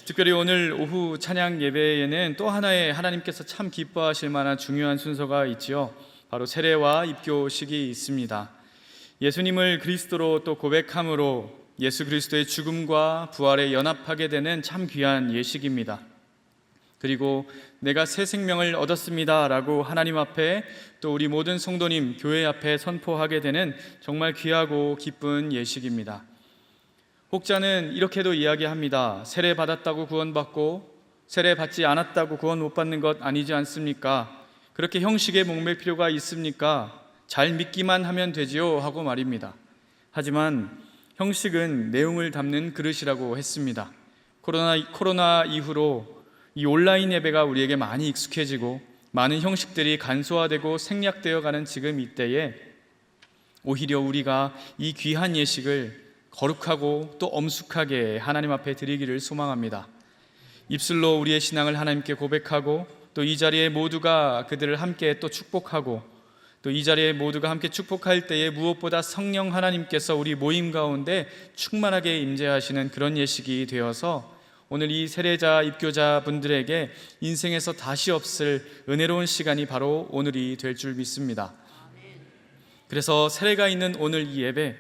특별히 오늘 오후 찬양 예배에는 또 하나의 하나님께서 참 기뻐하실 만한 중요한 순서가 있지요. 바로 세례와 입교식이 있습니다. 예수님을 그리스도로 또 고백함으로 예수 그리스도의 죽음과 부활에 연합하게 되는 참 귀한 예식입니다. 그리고 내가 새 생명을 얻었습니다 라고 하나님 앞에 또 우리 모든 성도님 교회 앞에 선포하게 되는 정말 귀하고 기쁜 예식입니다. 혹자는 이렇게도 이야기합니다. 세례 받았다고 구원받고 세례 받지 않았다고 구원 못 받는 것 아니지 않습니까? 그렇게 형식에 목맬 필요가 있습니까? 잘 믿기만 하면 되지요 하고 말입니다. 하지만 형식은 내용을 담는 그릇이라고 했습니다. 코로나 이후로 이 온라인 예배가 우리에게 많이 익숙해지고 많은 형식들이 간소화되고 생략되어 가는 지금 이때에 오히려 우리가 이 귀한 예식을 거룩하고 또 엄숙하게 하나님 앞에 드리기를 소망합니다. 입술로 우리의 신앙을 하나님께 고백하고 또 이 자리에 모두가 그들을 함께 또 축복하고 또 이 자리에 모두가 함께 축복할 때에 무엇보다 성령 하나님께서 우리 모임 가운데 충만하게 임재하시는 그런 예식이 되어서 오늘 이 세례자 입교자 분들에게 인생에서 다시 없을 은혜로운 시간이 바로 오늘이 될 줄 믿습니다. 그래서 세례가 있는 오늘 이 예배,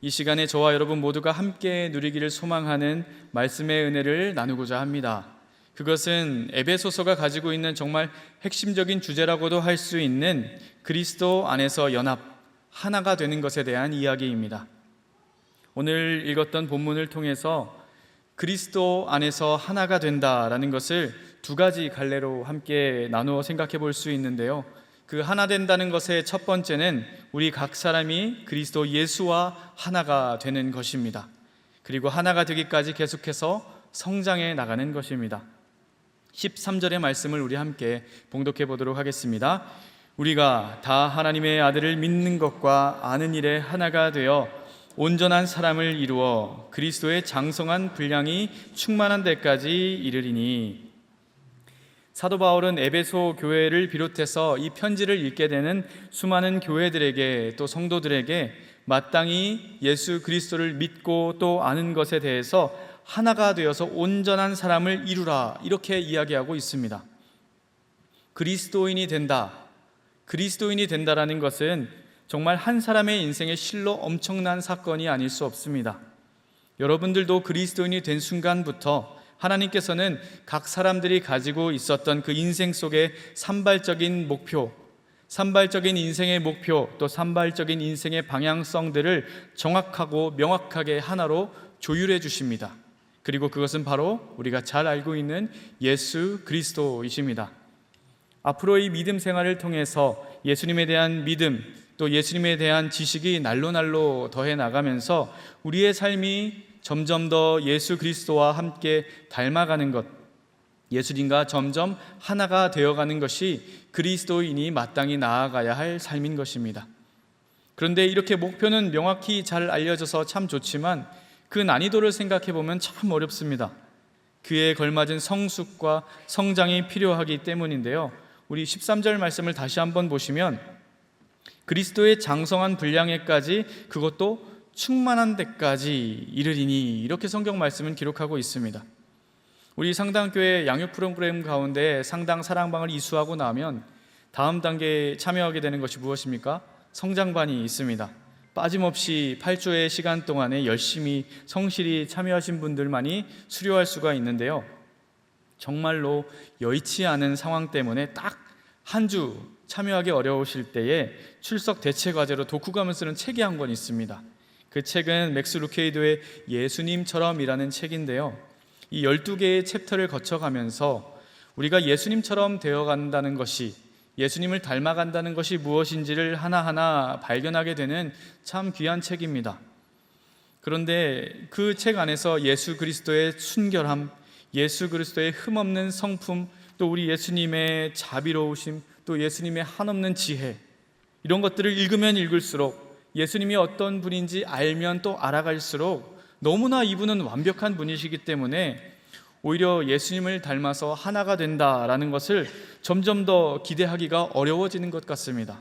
이 시간에 저와 여러분 모두가 함께 누리기를 소망하는 말씀의 은혜를 나누고자 합니다. 그것은 에베소서가 가지고 있는 정말 핵심적인 주제라고도 할 수 있는 그리스도 안에서 연합, 하나가 되는 것에 대한 이야기입니다. 오늘 읽었던 본문을 통해서 그리스도 안에서 하나가 된다라는 것을 두 가지 갈래로 함께 나누어 생각해 볼 수 있는데요. 그 하나 된다는 것의 첫 번째는 우리 각 사람이 그리스도 예수와 하나가 되는 것입니다. 그리고 하나가 되기까지 계속해서 성장해 나가는 것입니다. 13절의 말씀을 우리 함께 봉독해 보도록 하겠습니다. 우리가 다 하나님의 아들을 믿는 것과 아는 일에 하나가 되어 온전한 사람을 이루어 그리스도의 장성한 분량이 충만한 데까지 이르리니. 사도 바울은 에베소 교회를 비롯해서 이 편지를 읽게 되는 수많은 교회들에게 또 성도들에게 마땅히 예수 그리스도를 믿고 또 아는 것에 대해서 하나가 되어서 온전한 사람을 이루라 이렇게 이야기하고 있습니다. 그리스도인이 된다라는 것은 정말 한 사람의 인생의 실로 엄청난 사건이 아닐 수 없습니다. 여러분들도 그리스도인이 된 순간부터 하나님께서는 각 사람들이 가지고 있었던 그 인생 속의 산발적인 목표, 산발적인 인생의 목표, 또 산발적인 인생의 방향성들을 정확하고 명확하게 하나로 조율해 주십니다. 그리고 그것은 바로 우리가 잘 알고 있는 예수 그리스도이십니다. 앞으로의 믿음 생활을 통해서 예수님에 대한 믿음, 또 예수님에 대한 지식이 날로 더해 나가면서 우리의 삶이 점점 더 예수 그리스도와 함께 닮아가는 것, 예수님과 점점 하나가 되어가는 것이 그리스도인이 마땅히 나아가야 할 삶인 것입니다. 그런데 이렇게 목표는 명확히 잘 알려져서 참 좋지만 그 난이도를 생각해 보면 참 어렵습니다. 그에 걸맞은 성숙과 성장이 필요하기 때문인데요. 우리 13절 말씀을 다시 한번 보시면 그리스도의 장성한 분량에까지 그것도 충만한 데까지 이르리니 이렇게 성경 말씀은 기록하고 있습니다. 우리 상당교회 양육 프로그램 가운데 상당 사랑방을 이수하고 나면 다음 단계에 참여하게 되는 것이 무엇입니까? 성장반이 있습니다. 빠짐없이 8주의 시간 동안에 열심히 성실히 참여하신 분들만이 수료할 수가 있는데요. 정말로 여의치 않은 상황 때문에 딱 한 주 참여하기 어려우실 때에 출석 대체 과제로 독후감을 쓰는 책이 한 권 있습니다. 그 책은 맥스 루케이도의 예수님처럼이라는 책인데요. 이 12개의 챕터를 거쳐가면서 우리가 예수님처럼 되어간다는 것이, 예수님을 닮아간다는 것이 무엇인지를 하나하나 발견하게 되는 참 귀한 책입니다. 그런데 그 책 안에서 예수 그리스도의 순결함, 예수 그리스도의 흠없는 성품, 또 우리 예수님의 자비로우심, 또 예수님의 한없는 지혜, 이런 것들을 읽으면 읽을수록 예수님이 어떤 분인지 알면 또 알아갈수록 너무나 이분은 완벽한 분이시기 때문에 오히려 예수님을 닮아서 하나가 된다라는 것을 점점 더 기대하기가 어려워지는 것 같습니다.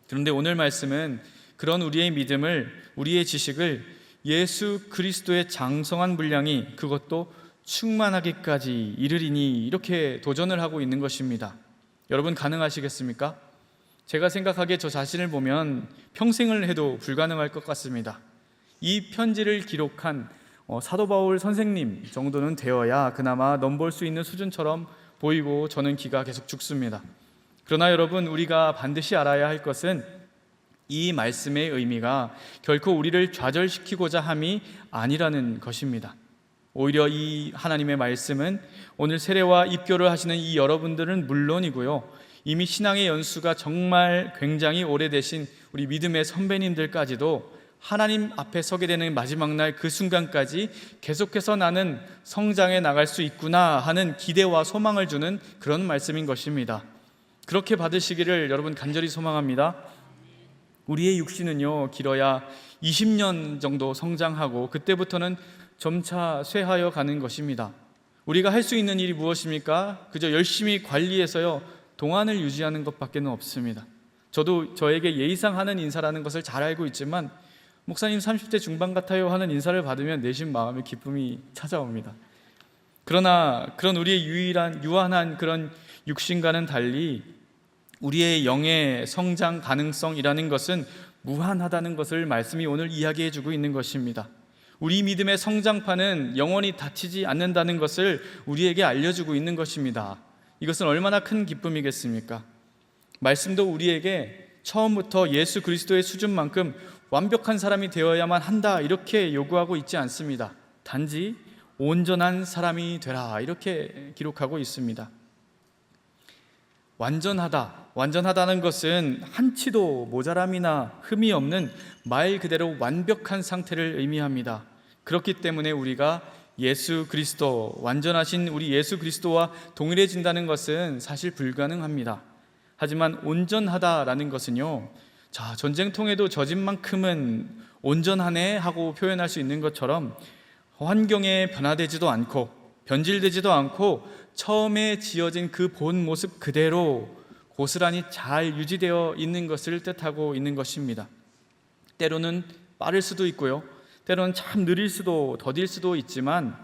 그런데 오늘 말씀은 그런 우리의 믿음을, 우리의 지식을 예수 그리스도의 장성한 분량이 그것도 충만하기까지 이르리니 이렇게 도전을 하고 있는 것입니다. 여러분 가능하시겠습니까? 제가 생각하기에 저 자신을 보면 평생을 해도 불가능할 것 같습니다. 이 편지를 기록한 사도 바울 선생님 정도는 되어야 그나마 넘볼 수 있는 수준처럼 보이고 저는 기가 계속 죽습니다. 그러나 여러분, 우리가 반드시 알아야 할 것은 이 말씀의 의미가 결코 우리를 좌절시키고자 함이 아니라는 것입니다. 오히려 이 하나님의 말씀은 오늘 세례와 입교를 하시는 이 여러분들은 물론이고요, 이미 신앙의 연수가 정말 굉장히 오래되신 우리 믿음의 선배님들까지도 하나님 앞에 서게 되는 마지막 날 그 순간까지 계속해서 나는 성장해 나갈 수 있구나 하는 기대와 소망을 주는 그런 말씀인 것입니다. 그렇게 받으시기를 여러분 간절히 소망합니다. 우리의 육신은요, 길어야 20년 정도 성장하고 그때부터는 점차 쇠하여 가는 것입니다. 우리가 할 수 있는 일이 무엇입니까? 그저 열심히 관리해서요, 동안을 유지하는 것밖에 없습니다. 저도 저에게 예의상 하는 인사라는 것을 잘 알고 있지만, 목사님 30대 중반 같아요 하는 인사를 받으면 내심 마음의 기쁨이 찾아옵니다. 그러나 그런 우리의 유한한 그런 육신과는 달리 우리의 영의 성장 가능성이라는 것은 무한하다는 것을 말씀이 오늘 이야기해 주고 있는 것입니다. 우리 믿음의 성장판은 영원히 닫히지 않는다는 것을 우리에게 알려주고 있는 것입니다. 이것은 얼마나 큰 기쁨이겠습니까? 말씀도 우리에게 처음부터 예수 그리스도의 수준만큼 완벽한 사람이 되어야만 한다 이렇게 요구하고 있지 않습니다. 단지 온전한 사람이 되라 이렇게 기록하고 있습니다. 완전하다는 것은 한치도 모자람이나 흠이 없는 말 그대로 완벽한 상태를 의미합니다. 그렇기 때문에 우리가 예수 그리스도, 완전하신 우리 예수 그리스도와 동일해진다는 것은 사실 불가능합니다. 하지만 온전하다라는 것은요, 자, 전쟁통에도 젖은 만큼은 온전하네 하고 표현할 수 있는 것처럼 환경에 변화되지도 않고 변질되지도 않고 처음에 지어진 그 본 모습 그대로 고스란히 잘 유지되어 있는 것을 뜻하고 있는 것입니다. 때로는 빠를 수도 있고요, 때로는 참 느릴 수도 더딜 수도 있지만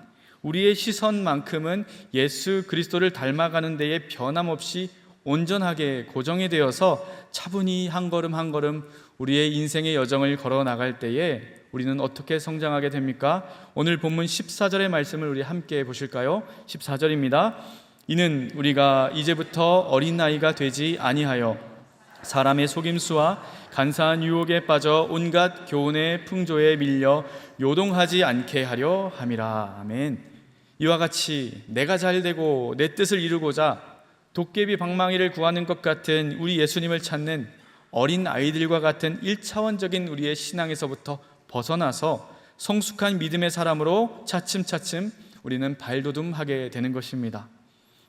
우리의 시선만큼은 예수 그리스도를 닮아가는 데에 변함없이 온전하게 고정이 되어서 차분히 한 걸음 한 걸음 우리의 인생의 여정을 걸어 나갈 때에 우리는 어떻게 성장하게 됩니까? 오늘 본문 14절의 말씀을 우리 함께 보실까요? 14절입니다. 이는 우리가 이제부터 어린아이가 되지 아니하여 사람의 속임수와 간사한 유혹에 빠져 온갖 교훈의 풍조에 밀려 요동하지 않게 하려 함이라. 아멘. 이와 같이 내가 잘되고 내 뜻을 이루고자 도깨비 방망이를 구하는 것 같은 우리 예수님을 찾는 어린 아이들과 같은 1차원적인 우리의 신앙에서부터 벗어나서 성숙한 믿음의 사람으로 차츰차츰 우리는 발돋움하게 되는 것입니다.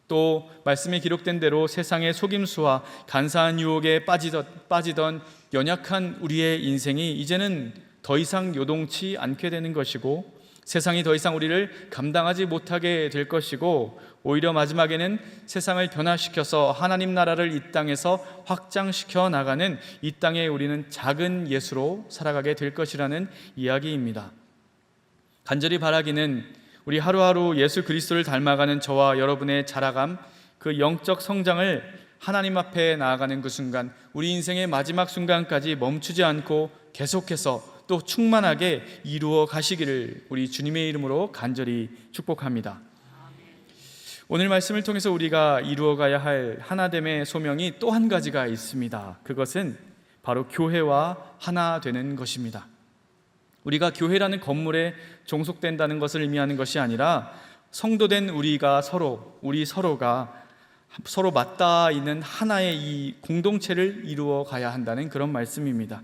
또 말씀에 기록된 대로 세상의 속임수와 간사한 유혹에 빠지던 연약한 우리의 인생이 이제는 더 이상 요동치 않게 되는 것이고, 세상이 더 이상 우리를 감당하지 못하게 될 것이고, 오히려 마지막에는 세상을 변화시켜서 하나님 나라를 이 땅에서 확장시켜 나가는 이 땅에 우리는 작은 예수로 살아가게 될 것이라는 이야기입니다. 간절히 바라기는 우리 하루하루 예수 그리스도를 닮아가는 저와 여러분의 자라감, 그 영적 성장을 하나님 앞에 나아가는 그 순간, 우리 인생의 마지막 순간까지 멈추지 않고 계속해서 또 충만하게 이루어 가시기를 우리 주님의 이름으로 간절히 축복합니다. 오늘 말씀을 통해서 우리가 이루어가야 할 하나됨의 소명이 또 한 가지가 있습니다. 그것은 바로 교회와 하나 되는 것입니다. 우리가 교회라는 건물에 종속된다는 것을 의미하는 것이 아니라 성도된 우리 서로가 서로 맞닿아 있는 하나의 이 공동체를 이루어 가야 한다는 그런 말씀입니다.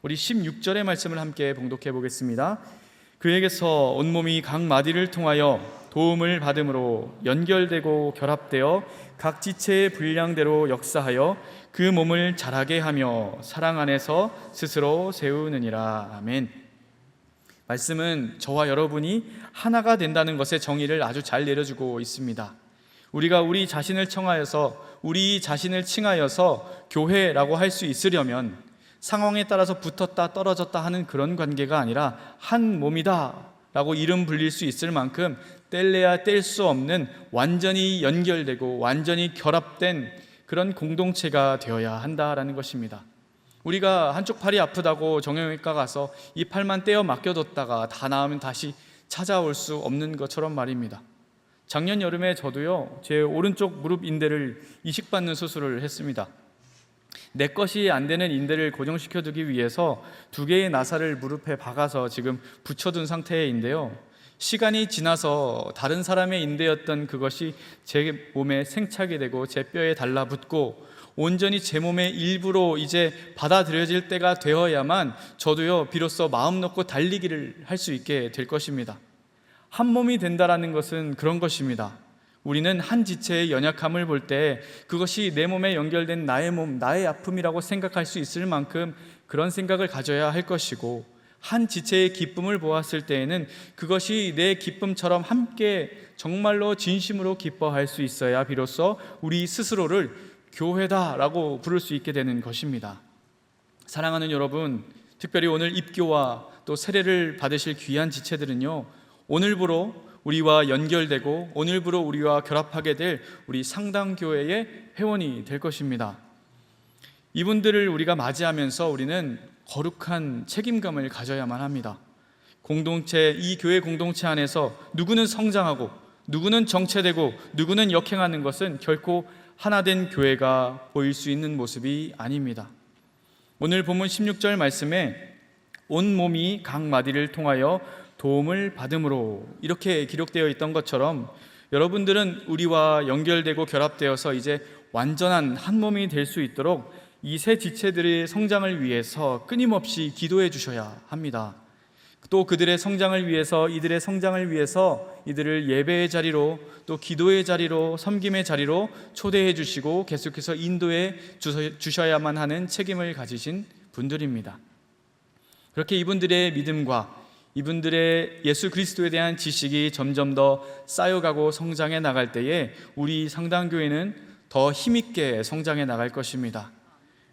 우리 16절의 말씀을 함께 봉독해 보겠습니다. 그에게서 온몸이 각 마디를 통하여 도움을 받음으로 연결되고 결합되어 각 지체의 분량대로 역사하여 그 몸을 자라게 하며 사랑 안에서 스스로 세우느니라. 아멘. 말씀은 저와 여러분이 하나가 된다는 것의 정의를 아주 잘 내려주고 있습니다. 우리가 우리 자신을 칭하여서 교회라고 할 수 있으려면 상황에 따라서 붙었다 떨어졌다 하는 그런 관계가 아니라 한 몸이다 라고 이름 불릴 수 있을 만큼 뗄래야 뗄 수 없는 완전히 연결되고 완전히 결합된 그런 공동체가 되어야 한다라는 것입니다. 우리가 한쪽 팔이 아프다고 정형외과 가서 이 팔만 떼어 맡겨뒀다가 다 나으면 다시 찾아올 수 없는 것처럼 말입니다. 작년 여름에 저도요, 제 오른쪽 무릎 인대를 이식받는 수술을 했습니다. 내 것이 안 되는 인대를 고정시켜두기 위해서 2개의 나사를 무릎에 박아서 지금 붙여둔 상태인데요, 시간이 지나서 다른 사람의 인대였던 그것이 제 몸에 생착이 되고 제 뼈에 달라붙고 온전히 제 몸의 일부로 이제 받아들여질 때가 되어야만 저도요, 비로소 마음 놓고 달리기를 할 수 있게 될 것입니다. 한 몸이 된다라는 것은 그런 것입니다. 우리는 한 지체의 연약함을 볼 때 그것이 내 몸에 연결된 나의 몸, 나의 아픔이라고 생각할 수 있을 만큼 그런 생각을 가져야 할 것이고, 한 지체의 기쁨을 보았을 때에는 그것이 내 기쁨처럼 함께 정말로 진심으로 기뻐할 수 있어야 비로소 우리 스스로를 교회다라고 부를 수 있게 되는 것입니다. 사랑하는 여러분, 특별히 오늘 입교와 또 세례를 받으실 귀한 지체들은요, 오늘부로 우리와 연결되고 오늘부로 우리와 결합하게 될 우리 상당교회의 회원이 될 것입니다. 이분들을 우리가 맞이하면서 우리는 거룩한 책임감을 가져야만 합니다. 공동체, 이 교회 공동체 안에서 누구는 성장하고 누구는 정체되고 누구는 역행하는 것은 결코 하나된 교회가 보일 수 있는 모습이 아닙니다. 오늘 본문 16절 말씀에 온 몸이 각 마디를 통하여 도움을 받음으로 이렇게 기록되어 있던 것처럼 여러분들은 우리와 연결되고 결합되어서 이제 완전한 한 몸이 될 수 있도록 이 세 지체들의 성장을 위해서 끊임없이 기도해 주셔야 합니다. 또 그들의 성장을 위해서, 이들의 성장을 위해서 이들을 예배의 자리로, 또 기도의 자리로, 섬김의 자리로 초대해 주시고 계속해서 인도해 주셔야만 하는 책임을 가지신 분들입니다. 그렇게 이분들의 믿음과 이분들의 예수 그리스도에 대한 지식이 점점 더 쌓여가고 성장해 나갈 때에 우리 상당교회는 더 힘있게 성장해 나갈 것입니다.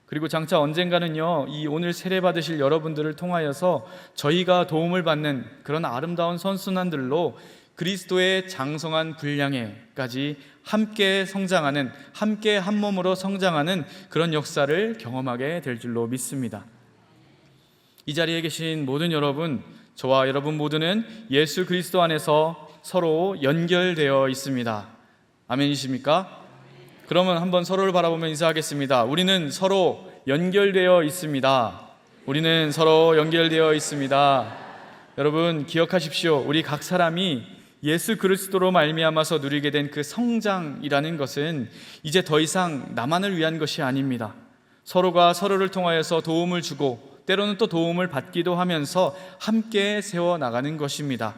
그리고 장차 언젠가는요, 이 오늘 세례 받으실 여러분들을 통하여서 저희가 도움을 받는 그런 아름다운 선순환들로 그리스도의 장성한 분량에까지 함께 성장하는, 함께 한 몸으로 성장하는 그런 역사를 경험하게 될 줄로 믿습니다. 이 자리에 계신 모든 여러분, 저와 여러분 모두는 예수 그리스도 안에서 서로 연결되어 있습니다. 아멘이십니까? 그러면 한번 서로를 바라보며 인사하겠습니다. 우리는 서로 연결되어 있습니다. 우리는 서로 연결되어 있습니다. 여러분 기억하십시오. 우리 각 사람이 예수 그리스도로 말미암아서 누리게 된 그 성장이라는 것은 이제 더 이상 나만을 위한 것이 아닙니다. 서로가 서로를 통하여서 도움을 주고 때로는 또 도움을 받기도 하면서 함께 세워나가는 것입니다.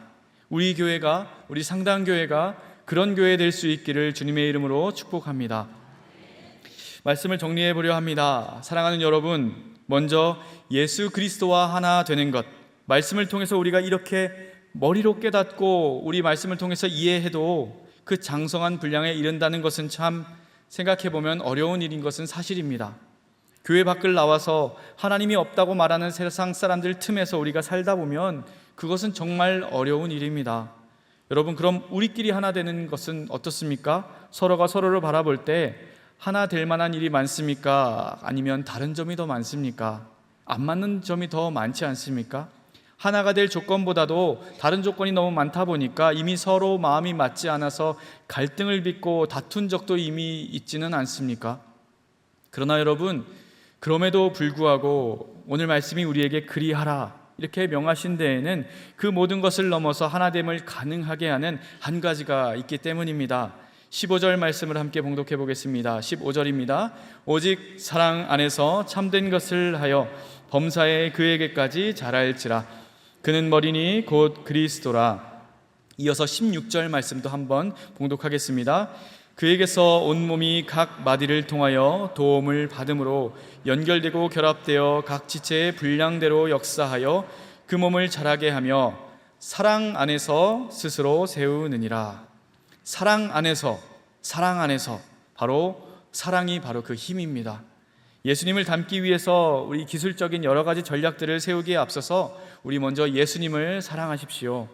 우리 교회가, 우리 상당교회가 그런 교회 될 수 있기를 주님의 이름으로 축복합니다. 말씀을 정리해 보려 합니다. 사랑하는 여러분, 먼저 예수 그리스도와 하나 되는 것, 말씀을 통해서 우리가 이렇게 머리로 깨닫고 우리 말씀을 통해서 이해해도 그 장성한 분량에 이른다는 것은 참 생각해 보면 어려운 일인 것은 사실입니다. 교회 밖을 나와서 하나님이 없다고 말하는 세상 사람들 틈에서 우리가 살다 보면 그것은 정말 어려운 일입니다. 여러분, 그럼 우리끼리 하나 되는 것은 어떻습니까? 서로가 서로를 바라볼 때 하나 될 만한 일이 많습니까? 아니면 다른 점이 더 많습니까? 안 맞는 점이 더 많지 않습니까? 하나가 될 조건보다도 다른 조건이 너무 많다 보니까 이미 서로 마음이 맞지 않아서 갈등을 빚고 다툰 적도 이미 있지는 않습니까? 그러나 여러분, 그럼에도 불구하고 오늘 말씀이 우리에게 그리하라 이렇게 명하신 데에는 그 모든 것을 넘어서 하나됨을 가능하게 하는 한 가지가 있기 때문입니다. 15절 말씀을 함께 봉독해 보겠습니다. 15절입니다. 오직 사랑 안에서 참된 것을 하여 범사에 그에게까지 자랄지라. 그는 머리니 곧 그리스도라. 이어서 16절 말씀도 한번 봉독하겠습니다. 그에게서 온몸이 각 마디를 통하여 도움을 받음으로 연결되고 결합되어 각 지체의 분량대로 역사하여 그 몸을 자라게 하며 사랑 안에서 스스로 세우느니라. 사랑 안에서 바로 사랑이 바로 그 힘입니다. 예수님을 닮기 위해서 우리 기술적인 여러 가지 전략들을 세우기에 앞서서 우리 먼저 예수님을 사랑하십시오.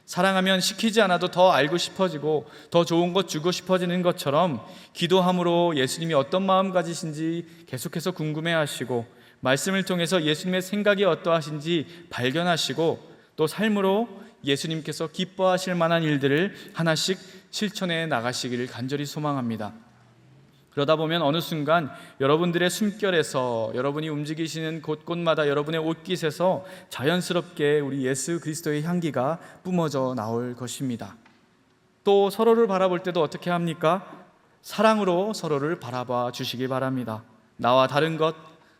사랑하면 시키지 않아도 더 알고 싶어지고 더 좋은 것 주고 싶어지는 것처럼 기도함으로 예수님이 어떤 마음 가지신지 계속해서 궁금해하시고 말씀을 통해서 예수님의 생각이 어떠하신지 발견하시고 또 삶으로 예수님께서 기뻐하실 만한 일들을 하나씩 실천해 나가시기를 간절히 소망합니다. 그러다 보면 어느 순간 여러분들의 숨결에서, 여러분이 움직이시는 곳곳마다 여러분의 옷깃에서 자연스럽게 우리 예수 그리스도의 향기가 뿜어져 나올 것입니다. 또 서로를 바라볼 때도 어떻게 합니까? 사랑으로 서로를 바라봐 주시기 바랍니다. 나와 다른 것,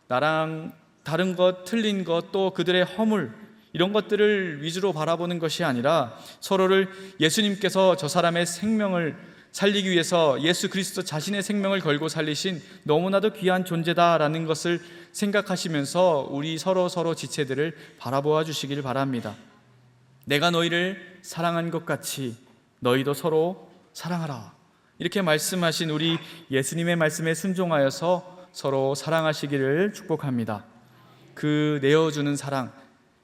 나랑 다른 것, 틀린 것, 또 그들의 허물, 이런 것들을 위주로 바라보는 것이 아니라 서로를 예수님께서 저 사람의 생명을 살리기 위해서 예수 그리스도 자신의 생명을 걸고 살리신 너무나도 귀한 존재다라는 것을 생각하시면서 우리 서로 지체들을 바라보아 주시기를 바랍니다. 내가 너희를 사랑한 것 같이 너희도 서로 사랑하라, 이렇게 말씀하신 우리 예수님의 말씀에 순종하여서 서로 사랑하시기를 축복합니다. 그 내어주는 사랑,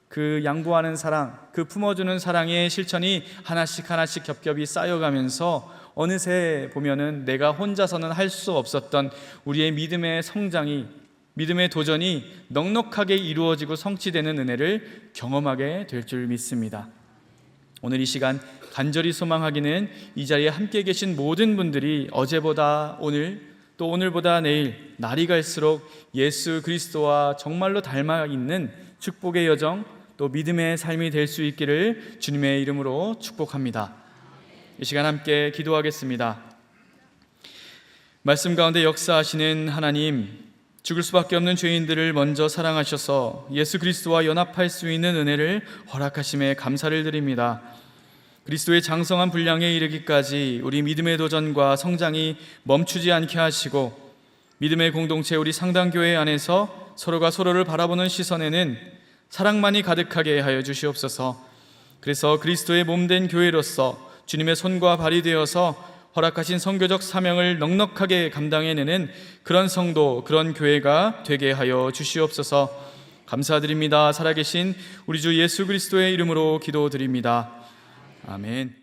그 양보하는 사랑, 그 품어주는 사랑의 실천이 하나씩 겹겹이 쌓여가면서 어느새 보면은 내가 혼자서는 할 수 없었던 우리의 믿음의 성장이, 믿음의 도전이 넉넉하게 이루어지고 성취되는 은혜를 경험하게 될 줄 믿습니다. 오늘 이 시간 간절히 소망하기는 이 자리에 함께 계신 모든 분들이 어제보다 오늘, 또 오늘보다 내일, 날이 갈수록 예수 그리스도와 정말로 닮아 있는 축복의 여정, 또 믿음의 삶이 될 수 있기를 주님의 이름으로 축복합니다. 이 시간 함께 기도하겠습니다. 말씀 가운데 역사하시는 하나님, 죽을 수밖에 없는 죄인들을 먼저 사랑하셔서 예수 그리스도와 연합할 수 있는 은혜를 허락하심에 감사를 드립니다. 그리스도의 장성한 분량에 이르기까지 우리 믿음의 도전과 성장이 멈추지 않게 하시고 믿음의 공동체 우리 상당교회 안에서 서로가 서로를 바라보는 시선에는 사랑만이 가득하게 하여 주시옵소서. 그래서 그리스도의 몸된 교회로서 주님의 손과 발이 되어서 허락하신 선교적 사명을 넉넉하게 감당해내는 그런 성도, 그런 교회가 되게 하여 주시옵소서. 감사드립니다. 살아계신 우리 주 예수 그리스도의 이름으로 기도드립니다. 아멘.